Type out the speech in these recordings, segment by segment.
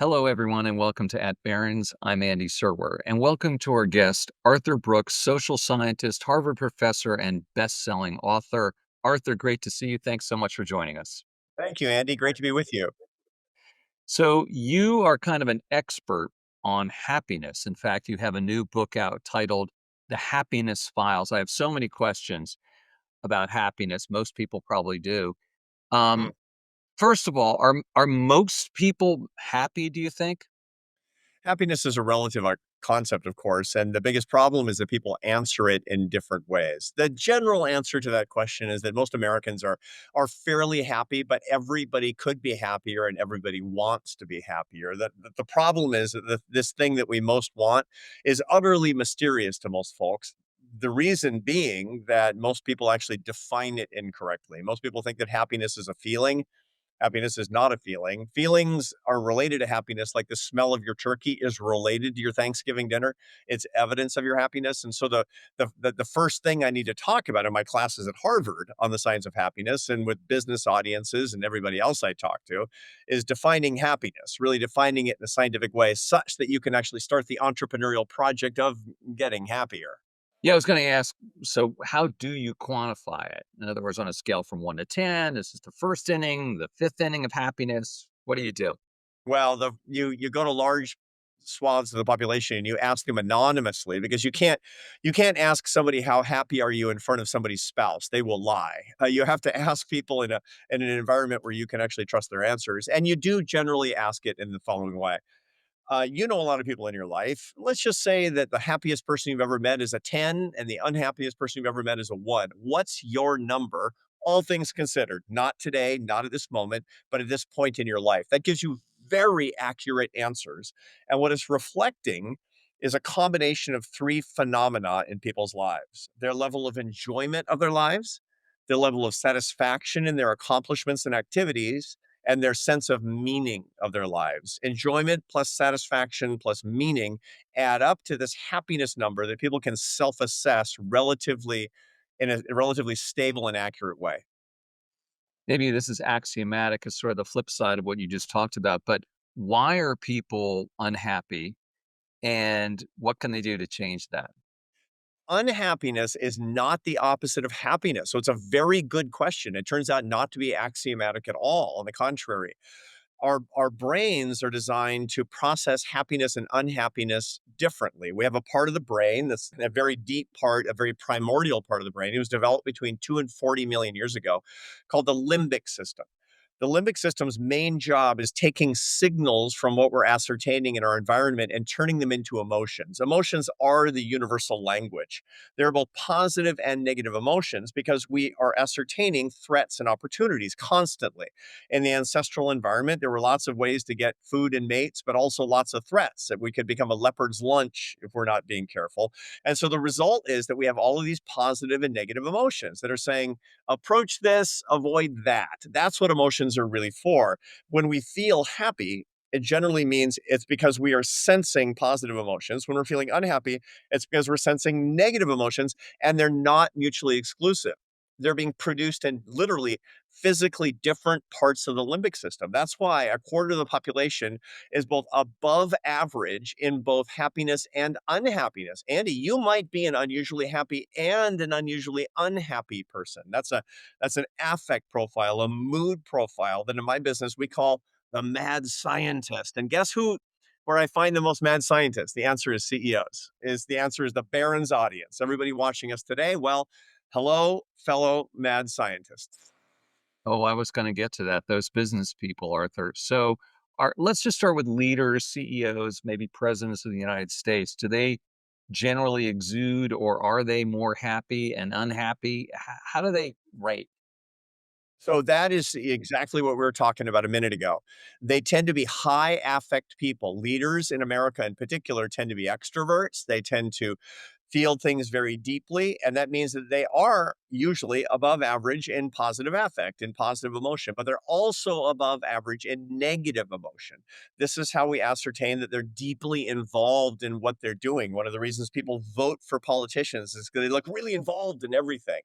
Hello, everyone, and welcome to At Barrons. I'm Andy Serwer, and welcome to our guest, Arthur Brooks, social scientist, Harvard professor, and best-selling author. Arthur, great to see you. Thanks so much for joining us. Thank you, Andy. Great to be with you. So, you are kind of an expert on happiness. In fact, you have a new book out titled The Happiness Files. I have so many questions about happiness. Most people probably do. Mhm. Um, First of all, are most people happy, do you think? Happiness is a relative concept, of course, and the biggest problem is that people answer it in different ways. The general answer to that question is that most Americans are fairly happy, but everybody could be happier, and everybody wants to be happier. The problem is that this thing that we most want is utterly mysterious to most folks. The reason being that most people actually define it incorrectly. Most people think that happiness is a feeling. Happiness is not a feeling. Feelings are related to happiness, like the smell of your turkey is related to your Thanksgiving dinner. It's evidence of your happiness. And so the first thing I need to talk about in my classes at Harvard on the science of happiness and with business audiences and everybody else I talk to is defining happiness, really defining it in a scientific way such that you can actually start the entrepreneurial project of getting happier. Yeah, I was gonna ask, so how do you quantify it? In other words, on a scale from 1 to 10, this is the first inning, the 5th inning of happiness. What do you do? Well, you go to large swaths of the population and you ask them anonymously because you can't ask somebody how happy are you in front of somebody's spouse. They will lie. You have to ask people in an environment where you can actually trust their answers, and you do generally ask it in the following way. You know a lot of people in your life. Let's just say that the happiest person you've ever met is a 10 and the unhappiest person you've ever met is a 1. What's your number? All things considered, not today, not at this moment, but at this point in your life. That gives you very accurate answers. And what it's reflecting is a combination of three phenomena in people's lives: their level of enjoyment of their lives, their level of satisfaction in their accomplishments and activities, and their sense of meaning of their lives. Enjoyment plus satisfaction plus meaning add up to this happiness number that people can self-assess relatively in a relatively stable and accurate way. Maybe this is axiomatic as sort of the flip side of what you just talked about, but why are people unhappy, and what can they do to change that? Unhappiness is not the opposite of happiness. So it's a very good question. It turns out not to be axiomatic at all. On the contrary, our brains are designed to process happiness and unhappiness differently. We have a part of the brain that's a very deep part, a very primordial part of the brain. It was developed between 2 and 40 million years ago, called the limbic system. The limbic system's main job is taking signals from what we're ascertaining in our environment and turning them into emotions. Emotions are the universal language. They're both positive and negative emotions because we are ascertaining threats and opportunities constantly. In the ancestral environment, there were lots of ways to get food and mates, but also lots of threats that we could become a leopard's lunch if we're not being careful. And so the result is that we have all of these positive and negative emotions that are saying, approach this, avoid that. That's what emotions are really for. When we feel happy, it generally means it's because we are sensing positive emotions. When we're feeling unhappy, it's because we're sensing negative emotions, and they're not mutually exclusive. They're being produced in literally physically different parts of the limbic system. That's why a quarter of the population is both above average in both happiness and unhappiness. Andy, you might be an unusually happy and an unusually unhappy person. That's an affect profile, a mood profile that in my business we call the mad scientist. And guess who where I find the most mad scientists? The answer is CEOs. Is the answer is the Barron's audience. Everybody watching us today, well, hello, fellow mad scientists. Oh, I was gonna get to that, those business people, Arthur. So, let's just start with leaders, CEOs, maybe presidents of the United States. Do they generally exude, or are they more happy and unhappy? How do they rate? So that is exactly what we were talking about a minute ago. They tend to be high affect people. Leaders in America in particular tend to be extroverts. They tend to feel things very deeply. And that means that they are usually above average in positive affect, in positive emotion, but they're also above average in negative emotion. This is how we ascertain that they're deeply involved in what they're doing. One of the reasons people vote for politicians is because they look really involved in everything.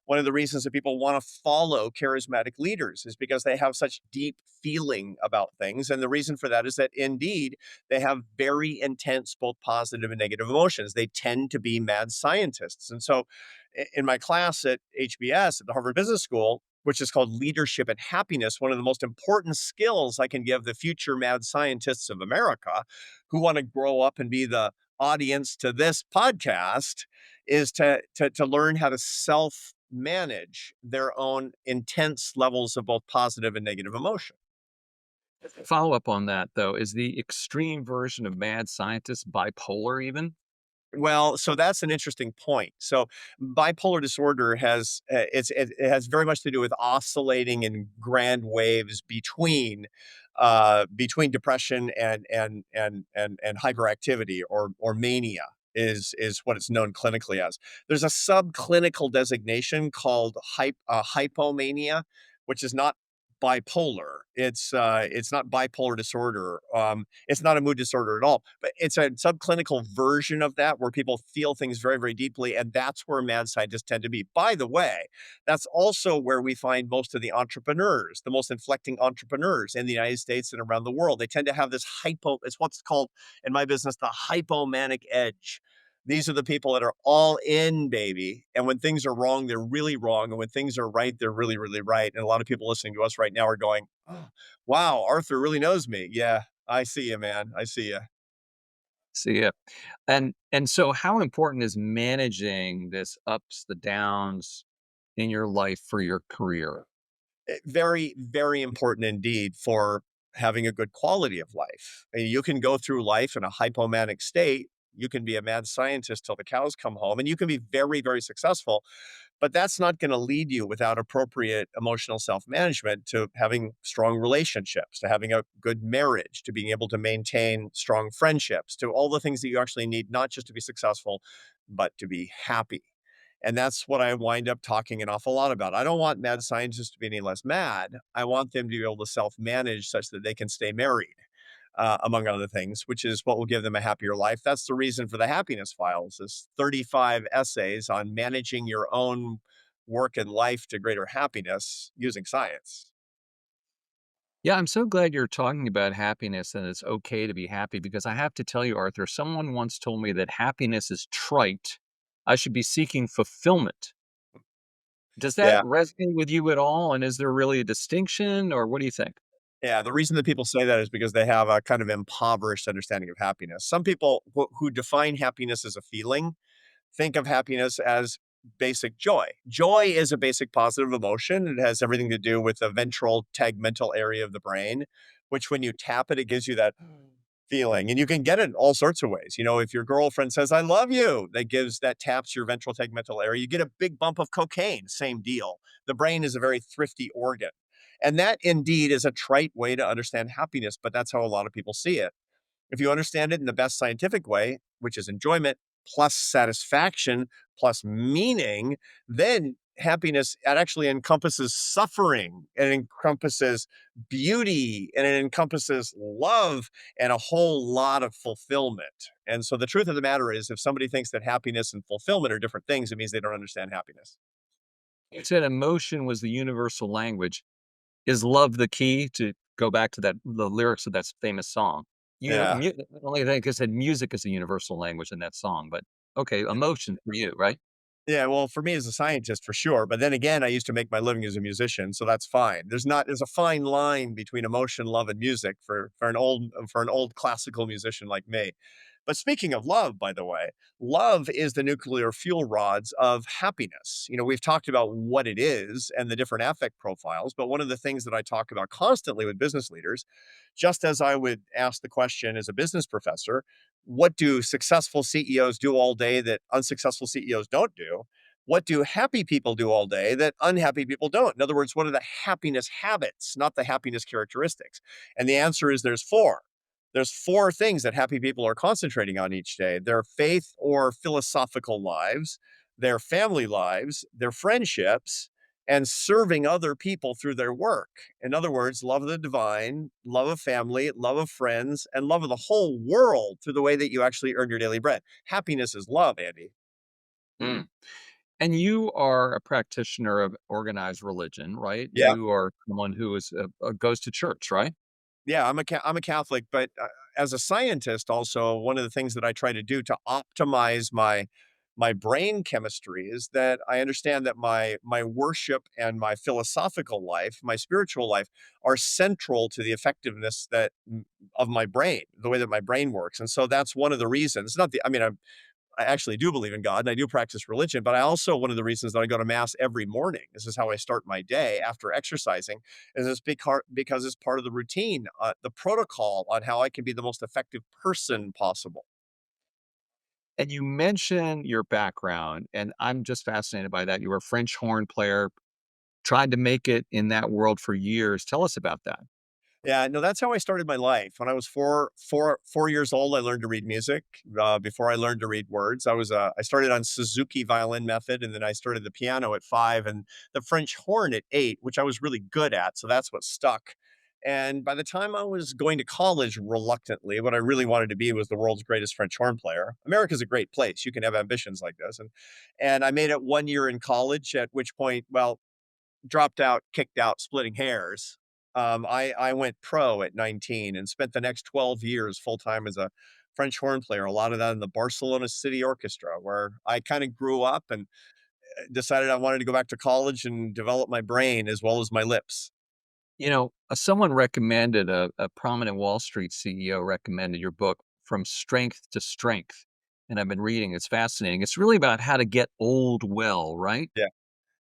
One of the reasons that people want to follow charismatic leaders is because they have such deep feeling about things. And the reason for that is that indeed they have very intense, both positive and negative emotions. They tend to be mad scientists. And so in my class at HBS, at the Harvard Business School, which is called Leadership and Happiness, one of the most important skills I can give the future mad scientists of America who want to grow up and be the audience to this podcast is to learn how to self manage their own intense levels of both positive and negative emotion. Follow up on that though, is the extreme version of mad scientist bipolar even? Well, so that's an interesting point. So bipolar disorder it has very much to do with oscillating in grand waves between depression and hyperactivity or mania is what it's known clinically as. There's a subclinical designation called hypomania, which is not bipolar. It's not bipolar disorder. It's not a mood disorder at all, but it's a subclinical version of that where people feel things very, very deeply. And that's where mad scientists tend to be. By the way, that's also where we find most of the entrepreneurs, the most inflecting entrepreneurs in the United States and around the world. They tend to have this it's what's called in my business, the hypomanic edge. These are the people that are all in, baby. And when things are wrong, they're really wrong. And when things are right, they're really, really right. And a lot of people listening to us right now are going, oh, wow, Arthur really knows me. Yeah, I see you, man. I see you. See, yeah. And so how important is managing this ups, the downs in your life for your career? Very, very important indeed for having a good quality of life. And you can go through life in a hypomanic state. You can be a mad scientist till the cows come home, and you can be very, very successful. But that's not going to lead you without appropriate emotional self management to having strong relationships, to having a good marriage, to being able to maintain strong friendships, to all the things that you actually need, not just to be successful, but to be happy. And that's what I wind up talking an awful lot about. I don't want mad scientists to be any less mad. I want them to be able to self manage such that they can stay married, among other things, which is what will give them a happier life. That's the reason for the happiness files is 35 essays on managing your own work and life to greater happiness using science. Yeah, I'm so glad you're talking about happiness and it's okay to be happy because I have to tell you, Arthur, someone once told me that happiness is trite. I should be seeking fulfillment. Does that Yeah. resonate with you at all? And is there really a distinction or what do you think? Yeah, the reason that people say that is because they have a kind of impoverished understanding of happiness. Some people who define happiness as a feeling think of happiness as basic joy. Joy is a basic positive emotion. It has everything to do with the ventral tegmental area of the brain, which when you tap it, it gives you that feeling. And you can get it in all sorts of ways. You know, if your girlfriend says, I love you, that taps your ventral tegmental area. You get a big bump of cocaine, same deal. The brain is a very thrifty organ. And that indeed is a trite way to understand happiness, but that's how a lot of people see it. If you understand it in the best scientific way, which is enjoyment plus satisfaction plus meaning, then happiness it actually encompasses suffering, it encompasses beauty, and it encompasses love and a whole lot of fulfillment. And so the truth of the matter is if somebody thinks that happiness and fulfillment are different things, it means they don't understand happiness. You said emotion was the universal language. Is love the key to go back to that the lyrics of that famous song? You know, Yeah. only thing I said music is a universal language in that song, but okay, emotion for you, right? Yeah, well, for me as a scientist, for sure. But then again, I used to make my living as a musician, so that's fine. There's a fine line between emotion, love, and music for an old classical musician like me. But speaking of love, by the way, love is the nuclear fuel rods of happiness. You know, we've talked about what it is and the different affect profiles, but one of the things that I talk about constantly with business leaders, just as I would ask the question as a business professor, what do successful CEOs do all day that unsuccessful CEOs don't do? What do happy people do all day that unhappy people don't? In other words, what are the happiness habits, not the happiness characteristics? And the answer is there's four. There's four things that happy people are concentrating on each day: their faith or philosophical lives, their family lives, their friendships, and serving other people through their work. In other words, love of the divine, love of family, love of friends, and love of the whole world through the way that you actually earn your daily bread. Happiness is love, Andy. Mm. And you are a practitioner of organized religion, right? Yeah. You are someone who is goes to church, right? Yeah, I'm a Catholic, but, as a scientist also, one of the things that I try to do to optimize my brain chemistry is that I understand that my worship and my philosophical life, my spiritual life, are central to the effectiveness of my brain, the way that my brain works, and so that's one of the reasons. It's not the I mean, I actually do believe in God and I do practice religion, but I also one of the reasons that I go to mass every morning, this is how I start my day after exercising, is it's because it's part of the routine, the protocol on how I can be the most effective person possible. And you mentioned your background, and I'm just fascinated by that. You were a French horn player, tried to make it in that world for years. Tell us about that. Yeah, no, that's how I started my life. When I was 4 years old, I learned to read music. Before I learned to read words, I started on Suzuki violin method, and then I started the piano at 5, and the French horn at 8, which I was really good at. So that's what stuck. And by the time I was going to college, reluctantly, what I really wanted to be was the world's greatest French horn player. America's a great place; you can have ambitions like this, and I made it 1 year in college. At which point, well, dropped out, kicked out, splitting hairs. I went pro at 19 and spent the next 12 years full time as a French horn player. A lot of that in the Barcelona City Orchestra, where I kind of grew up and decided I wanted to go back to college and develop my brain as well as my lips. Someone recommended a prominent Wall Street CEO recommended your book, From Strength to Strength. And I've been reading. It's fascinating. It's really about how to get old well, right? Yeah.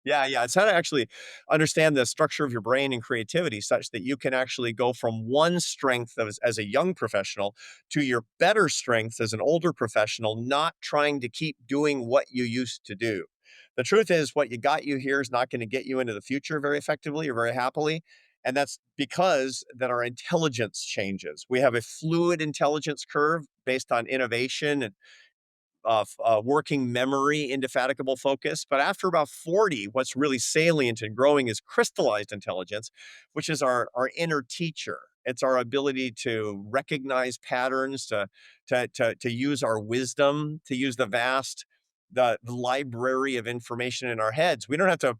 Yeah, yeah. It's how to actually understand the structure of your brain and creativity such that you can actually go from one strength as a young professional to your better strength as an older professional, not trying to keep doing what you used to do. The truth is, what you got you here is not going to get you into the future very effectively or very happily. And that's because that our intelligence changes. We have a fluid intelligence curve based on innovation and working memory, indefatigable focus. But after about 40, what's really salient and growing is crystallized intelligence, which is our inner teacher. It's our ability to recognize patterns, to use our wisdom, to use the library of information in our heads. We don't have to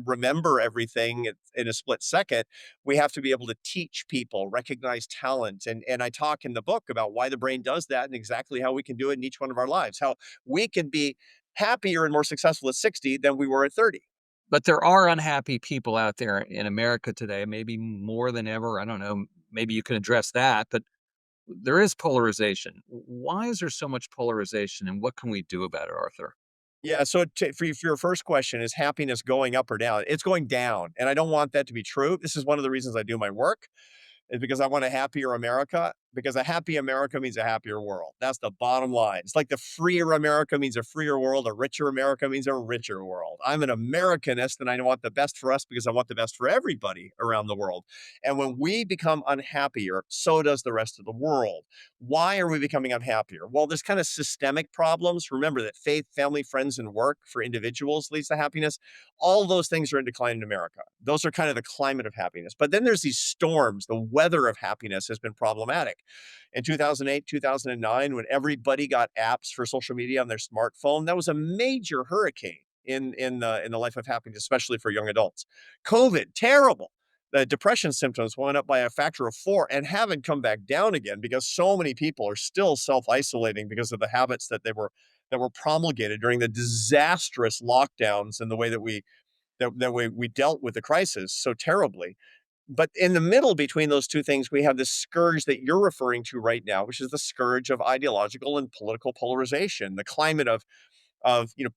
remember everything in a split second. We have to be able to teach people, recognize talent. And I talk in the book about why the brain does that and exactly how we can do it in each one of our lives, how we can be happier and more successful at 60 than we were at 30. But there are unhappy people out there in America today, maybe more than ever. I don't know. Maybe you can address that, but there is polarization. Why is there so much polarization and what can we do about it, Arthur? Yeah. So for your first question, is happiness going up or down? It's going down. And I don't want that to be true. This is one of the reasons I do my work. Is because I want a happier America, because a happy America means a happier world. That's the bottom line. It's like the freer America means a freer world, a richer America means a richer world. I'm an Americanist and I want the best for us because I want the best for everybody around the world. And when we become unhappier, so does the rest of the world. Why are we becoming unhappier? Well, there's kind of systemic problems. Remember that faith, family, friends, and work for individuals leads to happiness. All those things are in decline in America. Those are kind of the climate of happiness. But then there's these storms. The weather of happiness has been problematic. In 2008, 2009, when everybody got apps for social media on their smartphone, that was a major hurricane in the life of happiness, especially for young adults. COVID, terrible. The depression symptoms went up by a factor of 4 and haven't come back down again because so many people are still self-isolating because of the habits that were promulgated during the disastrous lockdowns and the way that we dealt with the crisis so terribly. But in the middle between those two things, we have this scourge that you're referring to right now, which is the scourge of ideological and political polarization, the climate of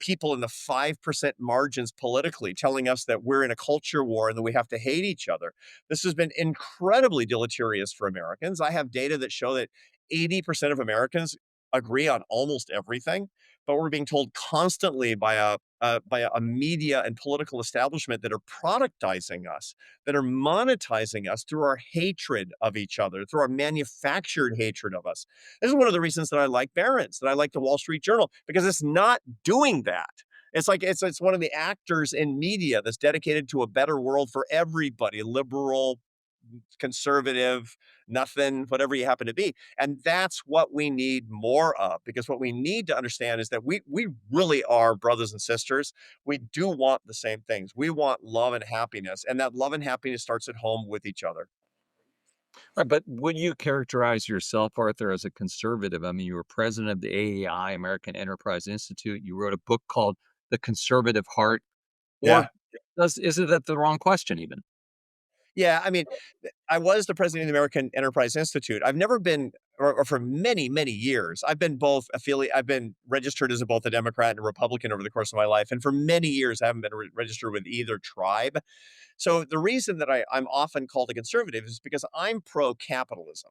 people in the 5% margins politically telling us that we're in a culture war and that we have to hate each other. This has been incredibly deleterious for Americans. I have data that show that 80% of Americans agree on almost everything, but we're being told constantly by a media and political establishment that are productizing us, that are monetizing us through our hatred of each other, through our manufactured hatred of us. This is one of the reasons that I like Barrons, that I like the Wall Street Journal, because it's not doing that. It's like it's one of the actors in media that's dedicated to a better world for everybody, liberal, conservative, nothing, whatever you happen to be. And that's what we need more of, because what we need to understand is that we really are brothers and sisters. We do want the same things. We want love and happiness, and that love and happiness starts at home with each other. Right, but would you characterize yourself, Arthur, as a conservative? I mean, you were president of the AEI, American Enterprise Institute. You wrote a book called The Conservative Heart. Or Yeah. is it that the wrong question even? Yeah, I mean, I was the president of the American Enterprise Institute. I've never been, or for many, many years, I've been both affiliate. I've been registered as both a Democrat and a Republican over the course of my life, and for many years, I haven't been registered with either tribe. So the reason that I'm often called a conservative is because I'm pro-capitalism.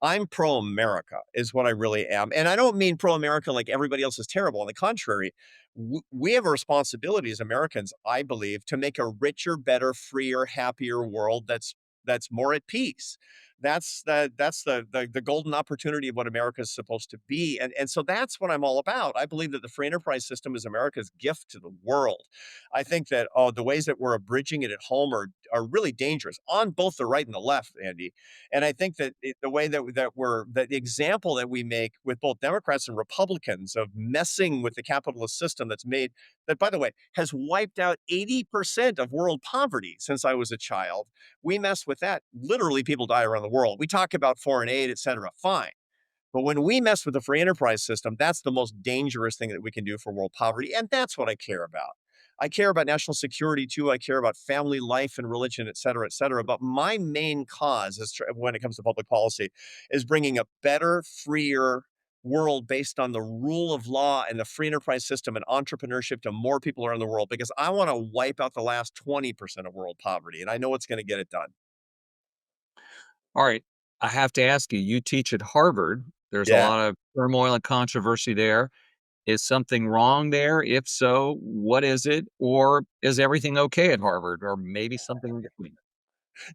I'm pro-America is what I really am. And I don't mean pro-America like everybody else is terrible. On the contrary, we have a responsibility as Americans, I believe, to make a richer, better, freer, happier world that's more at peace. That's the golden opportunity of what America is supposed to be. And so that's what I'm all about. I believe that the free enterprise system is America's gift to the world. I think that the ways that we're abridging it at home are really dangerous on both the right and the left, Andy. And I think that the way that the example that we make with both Democrats and Republicans of messing with the capitalist system that, by the way, has wiped out 80% of world poverty since I was a child. We mess with that. Literally, people die around the world. We talk about foreign aid, et cetera. Fine. But when we mess with the free enterprise system, that's the most dangerous thing that we can do for world poverty. And that's what I care about. I care about national security too. I care about family life and religion, et cetera, et cetera. But my main cause when it comes to public policy is bringing a better, freer world based on the rule of law and the free enterprise system and entrepreneurship to more people around the world, because I want to wipe out the last 20% of world poverty. And I know it's going to get it done. All right. I have to ask you, you teach at Harvard. There's a Yeah. lot of turmoil and controversy there. Is something wrong there? If so, what is it? Or is everything okay at Harvard? Or maybe something in between?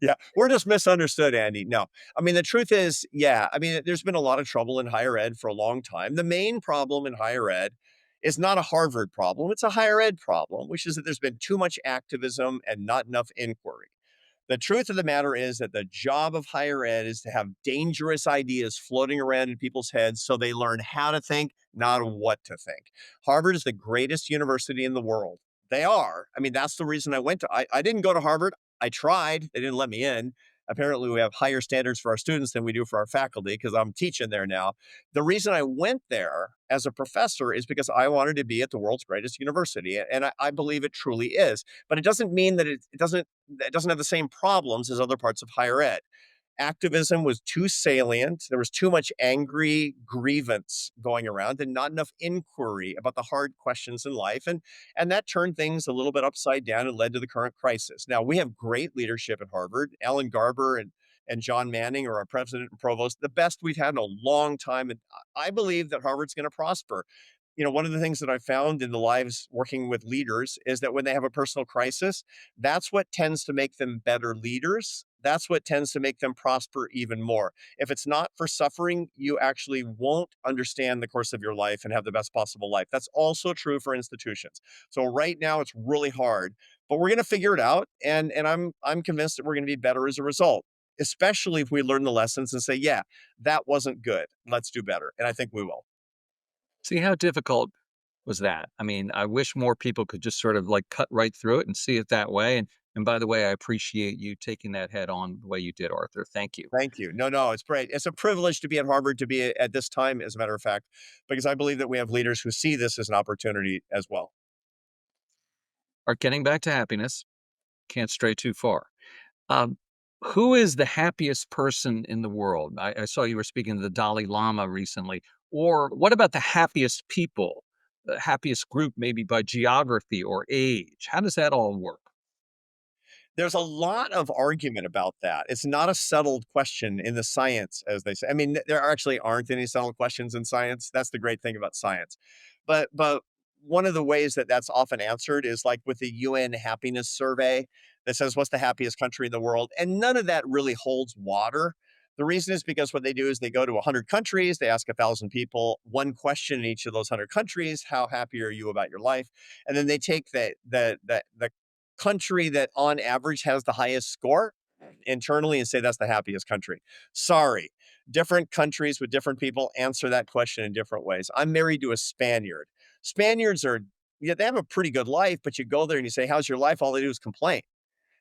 Yeah, we're just misunderstood, Andy. No, I mean, the truth is, yeah, I mean, there's been a lot of trouble in higher ed for a long time. The main problem in higher ed is not a Harvard problem, it's a higher ed problem, which is that there's been too much activism and not enough inquiry. The truth of the matter is that the job of higher ed is to have dangerous ideas floating around in people's heads so they learn how to think, not what to think. Harvard is the greatest university in the world. They are. I mean, that's the reason I didn't go to Harvard. I tried. They didn't let me in. Apparently, we have higher standards for our students than we do for our faculty because I'm teaching there now. The reason I went there as a professor is because I wanted to be at the world's greatest university. And I believe it truly is. But it doesn't mean that it doesn't have the same problems as other parts of higher ed. Activism was too salient. There was too much angry grievance going around and not enough inquiry about the hard questions in life. And that turned things a little bit upside down and led to the current crisis. Now, we have great leadership at Harvard. Alan Garber and John Manning are our president and provost, the best we've had in a long time. And I believe that Harvard's going to prosper. One of the things that I found in the lives working with leaders is that when they have a personal crisis, that's what tends to make them better leaders. That's what tends to make them prosper even more. If it's not for suffering, you actually won't understand the course of your life and have the best possible life. That's also true for institutions. So right now it's really hard, but we're going to figure it out, and I'm convinced that we're going to be better as a result. Especially if we learn the lessons and say, yeah, that wasn't good. Let's do better. And I think we will. See, how difficult was that? I mean, I wish more people could just sort of like cut right through it and see it that way. And by the way, I appreciate you taking that head on the way you did, Arthur. Thank you. Thank you. No, no, it's great. It's a privilege to be at Harvard, to be at this time, as a matter of fact, because I believe that we have leaders who see this as an opportunity as well. Are getting back to happiness. Can't stray too far. Um, who is the happiest person in the world? I saw you were speaking to the Dalai Lama recently. Or what about the happiest people? The happiest group, maybe by geography or age? How does that all work? There's a lot of argument about that. It's not a settled question in the science, as they say. I mean, there actually aren't any settled questions in science. That's the great thing about science. But one of the ways that that's often answered is like with the UN happiness survey that says what's the happiest country in the world, and none of that really holds water. The reason is because what they do is they go to 100 countries, they ask 1,000 people one question in each of those 100 countries: how happy are you about your life? And then they take the country that on average has the highest score, internally and say that's the happiest country. Sorry. Different countries with different people answer that question in different ways. I'm married to a Spaniard. Spaniards are, yeah, they have a pretty good life, but you go there and you say, "How's your life?" All they do is complain.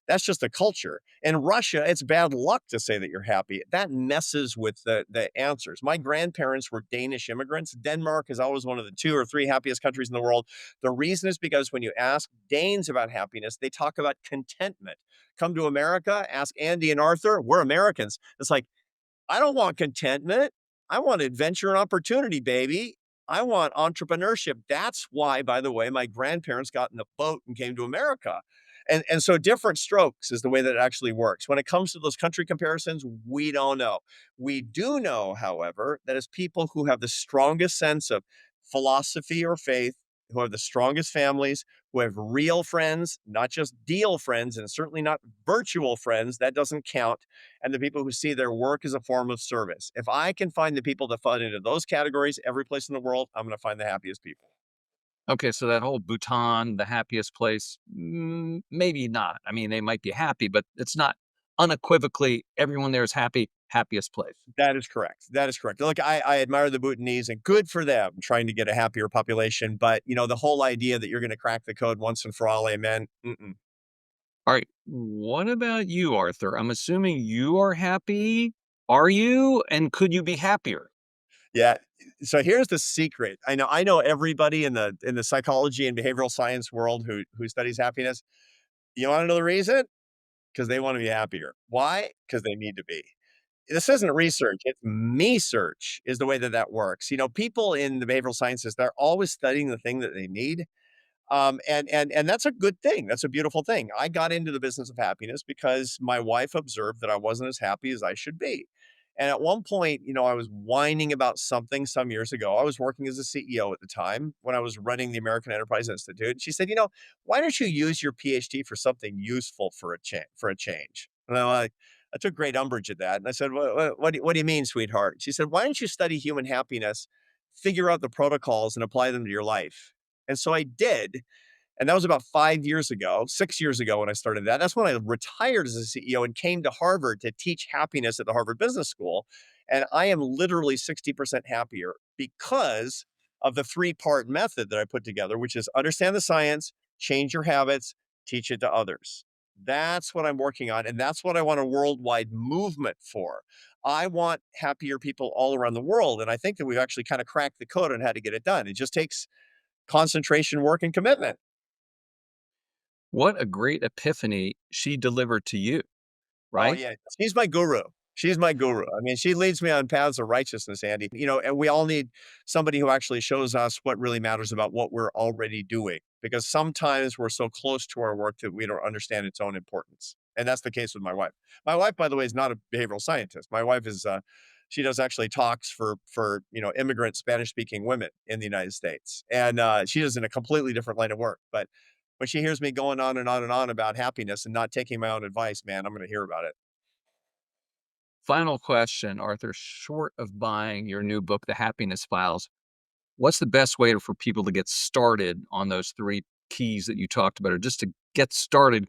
That's just a culture. In Russia, it's bad luck to say that you're happy. That messes with the answers. My grandparents were Danish immigrants. Denmark is always one of the 2 or 3 happiest countries in the world. The reason is because when you ask Danes about happiness, they talk about contentment. Come to America, ask Andy and Arthur, we're Americans. It's like, I don't want contentment. I want adventure and opportunity, baby. I want entrepreneurship. That's why, by the way, my grandparents got in the boat and came to America. And so different strokes is the way that it actually works. When it comes to those country comparisons, we don't know. We do know, however, that as people who have the strongest sense of philosophy or faith, who have the strongest families, who have real friends, not just deal friends, and certainly not virtual friends, that doesn't count, and the people who see their work as a form of service. If I can find the people that fall into those categories every place in the world, I'm going to find the happiest people. Okay, so that whole Bhutan, the happiest place, maybe not. I mean, they might be happy, but it's not unequivocally everyone there is happy, happiest place. That is correct. That is correct. Look, I admire the Bhutanese and good for them trying to get a happier population. But, the whole idea that you're going to crack the code once and for all, amen. Mm-mm. All right. What about you, Arthur? I'm assuming you are happy. Are you? And could you be happier? Yeah. So here's the secret. I know everybody in the psychology and behavioral science world who studies happiness. You want to know the reason? Because they want to be happier. Why? Because they need to be. This isn't research, it's me search is the way that that works. People in the behavioral sciences, they're always studying the thing that they need. And that's a good thing. That's a beautiful thing. I got into the business of happiness because my wife observed that I wasn't as happy as I should be. And at one point, I was whining about something some years ago. I was working as a CEO at the time when I was running the American Enterprise Institute. She said, why don't you use your PhD for something useful for a change? And I took great umbrage at that. And I said, what do you mean, sweetheart? She said, why don't you study human happiness, figure out the protocols and apply them to your life? And so I did. And that was about 5 years ago, 6 years ago when I started that. That's when I retired as a CEO and came to Harvard to teach happiness at the Harvard Business School. And I am literally 60% happier because of the three-part method that I put together, which is understand the science, change your habits, teach it to others. That's what I'm working on. And that's what I want a worldwide movement for. I want happier people all around the world. And I think that we've actually kind of cracked the code on how to get it done. It just takes concentration, work, and commitment. What a great epiphany she delivered to you, Oh, right? yeah. She's my guru. She's my guru. I mean, she leads me on paths of righteousness, Andy. And we all need somebody who actually shows us what really matters about what we're already doing, because sometimes we're so close to our work that we don't understand its own importance. And that's the case with my wife. My wife, by the way, is not a behavioral scientist. My wife is, she does actually talks for immigrant Spanish speaking women in the United States. And she is in a completely different line of work. But when she hears me going on and on and on about happiness and not taking my own advice, man, I'm going to hear about it. Final question, Arthur. Short of buying your new book, The Happiness Files, what's the best way for people to get started on those three keys that you talked about, or just to get started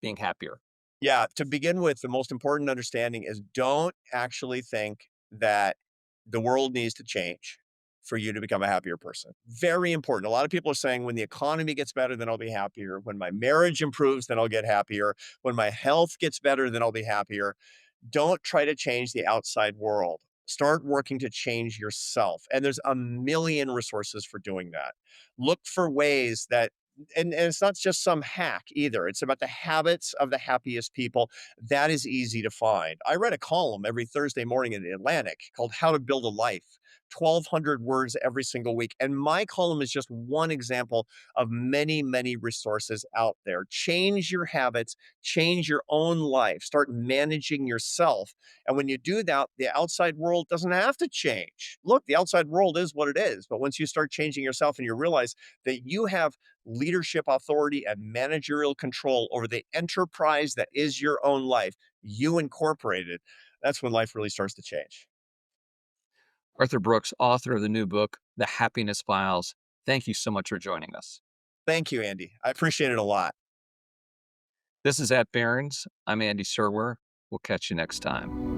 being happier? Yeah, to begin with, the most important understanding is don't actually think that the world needs to change for you to become a happier person. Very important. A lot of people are saying when the economy gets better, then I'll be happier. When my marriage improves, then I'll get happier. When my health gets better, then I'll be happier. Don't try to change the outside world. Start working to change yourself. And there's a million resources for doing that. Look for ways that, and it's not just some hack either. It's about the habits of the happiest people. That is easy to find. I read a column every Thursday morning in the Atlantic called How to Build a Life, 1,200 words every single week. And my column is just one example of many, many resources out there. Change your habits, change your own life, start managing yourself. And when you do that, the outside world doesn't have to change. Look, the outside world is what it is. But once you start changing yourself and you realize that you have leadership authority and managerial control over the enterprise that is your own life, you incorporated, that's when life really starts to change. Arthur Brooks, author of the new book, The Happiness Files. Thank you so much for joining us. Thank you, Andy. I appreciate it a lot. This is At Barron's. I'm Andy Serwer. We'll catch you next time.